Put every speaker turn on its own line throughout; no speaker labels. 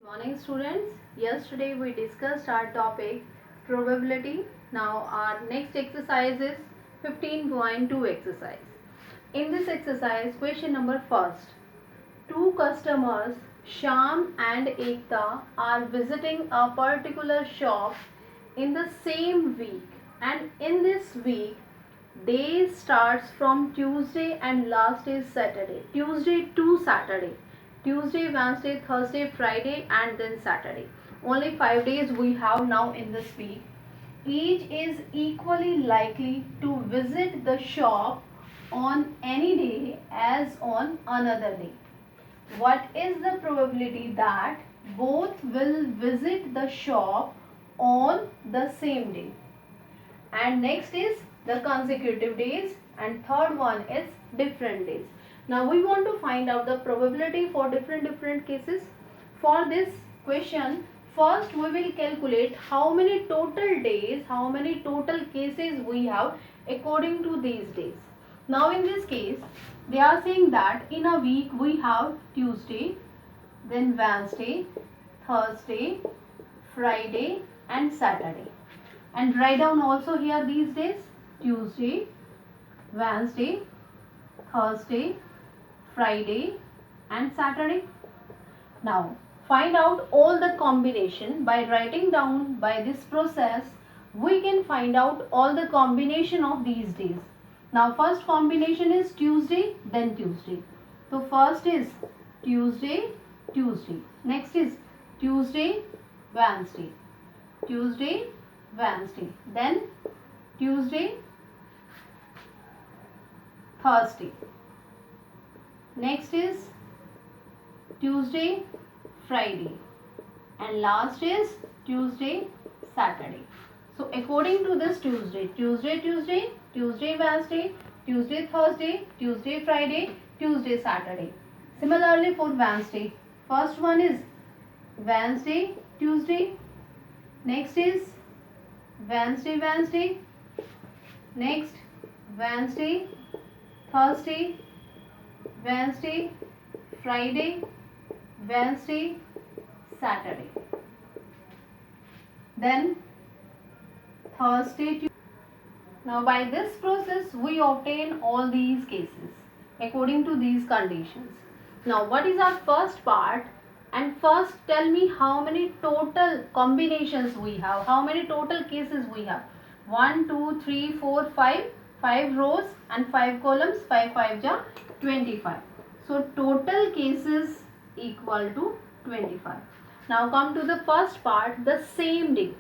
Morning students. Yesterday we discussed our topic probability. Now our next exercise is 15.2 exercise. In this exercise, question number first. Two customers, Sham and Ekta, are visiting a particular shop in the same week, and in this week day starts from Tuesday and last is Saturday. Tuesday to Saturday. Tuesday, Wednesday, Thursday, Friday and then Saturday. Only 5 days we have now in this week. Each is equally likely to visit the shop on any day as on another day. What is the probability that both will visit the shop on the same day? And next is the consecutive days, and third one is different days. Now we want to find out the probability for different cases. For this question, first we will calculate how many total days, how many total cases we have according to these days. Now in this case, they are saying that in a week we have Tuesday, then Wednesday, Thursday, Friday and Saturday. And write down also here these days: Tuesday, Wednesday, Thursday, Friday and Saturday. Now find out all the combination by writing down. By this process we can find out all the combination of these days. Now first combination is Tuesday, then Tuesday. So first is Tuesday, Tuesday. Next is Tuesday, Wednesday. Tuesday, Wednesday. Then Tuesday, Thursday. Next is Tuesday, Friday. And last is Tuesday, Saturday. So according to this Tuesday, Tuesday, Tuesday, Tuesday, Wednesday, Tuesday, Thursday, Tuesday, Friday, Tuesday, Saturday. Similarly for Wednesday, first one is Wednesday, Tuesday. Next is Wednesday, Wednesday. Next Wednesday, Thursday, Wednesday, Friday, Wednesday, Saturday. Then Thursday, Tuesday. Now by this process we obtain all these cases according to these conditions. Now what is our first part? And first tell me how many total combinations we have, how many total cases we have. 1, 2, 3, 4, 5. 5 rows and 5 columns. 5 5 ja 25. So total cases equal to 25. Now come to the first part, the same day.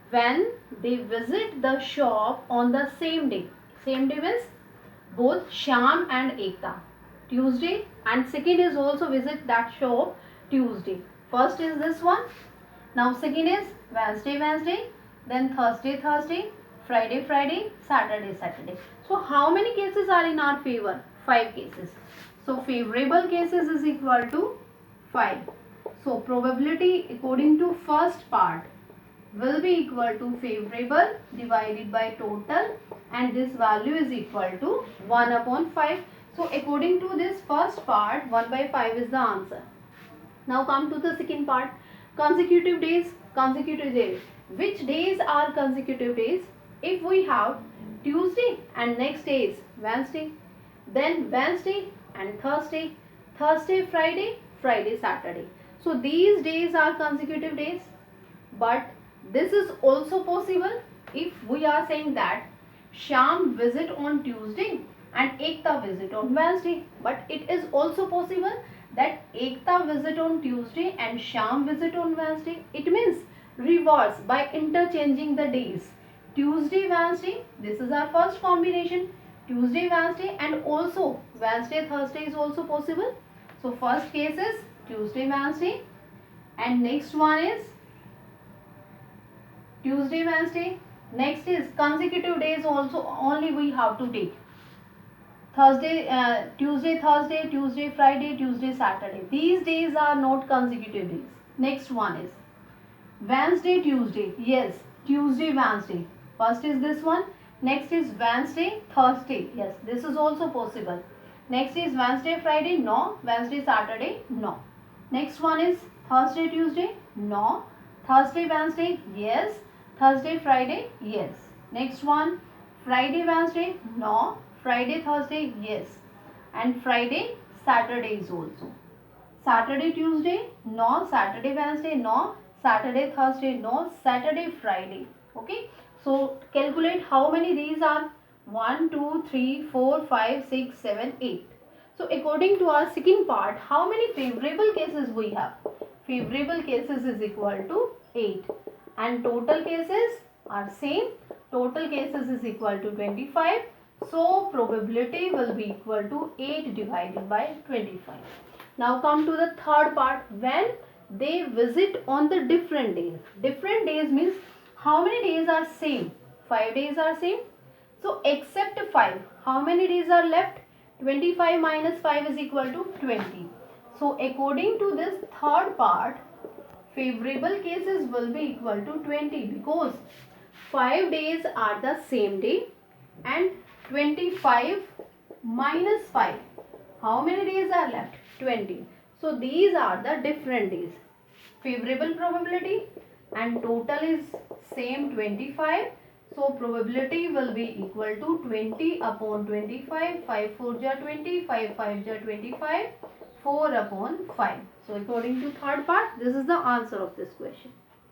When they visit the shop on the same day. Same day means both Sham and Ekta. Tuesday, and second is also visit that shop Tuesday. First is this one. Now second is Wednesday, Wednesday. Then Thursday, Thursday. Friday, Friday. Saturday, Saturday. So how many cases are in our favor? 5 cases. So favorable cases is equal to 5. So probability according to first part will be equal to favorable divided by total, and this value is equal to 1 upon 5. So according to this first part, 1 by 5 is the answer. Now come to the second part, consecutive days. Consecutive days. Which days are consecutive days? If we have Tuesday and next day is Wednesday, then Wednesday and Thursday, Thursday, Friday, Friday, Saturday. So these days are consecutive days. But this is also possible if we are saying that Sham visit on Tuesday and Ekta visit on Wednesday. But it is also possible that Ekta visit on Tuesday and Sham visit on Wednesday. It means reverse by interchanging the days. Tuesday, Wednesday, this is our first combination. Tuesday, Wednesday, and also Wednesday, Thursday is also possible. So first case is Tuesday, Wednesday, and next one is Tuesday, Wednesday. Next is consecutive days also, only we have to take Thursday, Tuesday, Thursday, Tuesday, Friday, Tuesday, Saturday. These days are not consecutive days. Next one is Wednesday, Tuesday. Yes, Tuesday, Wednesday. First is this one. Next is Wednesday, Thursday. Yes, this is also possible. Next is Wednesday, Friday. No. Wednesday, Saturday. No. Next one is Thursday, Tuesday, no. Thursday, Wednesday, yes. Thursday, Friday, yes. Next one, Friday, Wednesday, no. Friday, Thursday, yes. And Friday, Saturdays also. Saturday, Tuesday, no. Saturday, Wednesday, no. Saturday, Thursday, no. Saturday, Friday. Okay. So calculate how many these are. 1, 2, 3, 4, 5, 6, 7, 8. So according to our second part, how many favorable cases we have? Favorable cases is equal to 8. And total cases are same. Total cases is equal to 25. So probability will be equal to 8 divided by 25. Now come to the third part, when they visit on the different days. Different days means how many days are same? 5 days are same. So except 5, how many days are left? 25 minus 5 is equal to 20. So according to this third part, favorable cases will be equal to 20 because 5 days are the same day and 25 minus 5. How many days are left? 20. So these are the different days. Favorable probability and total is same 25. So probability will be equal to 20 upon 25. 5 4 ja 20, 5 5 ja 25, 4 upon 5. So according to third part, this is the answer of this question.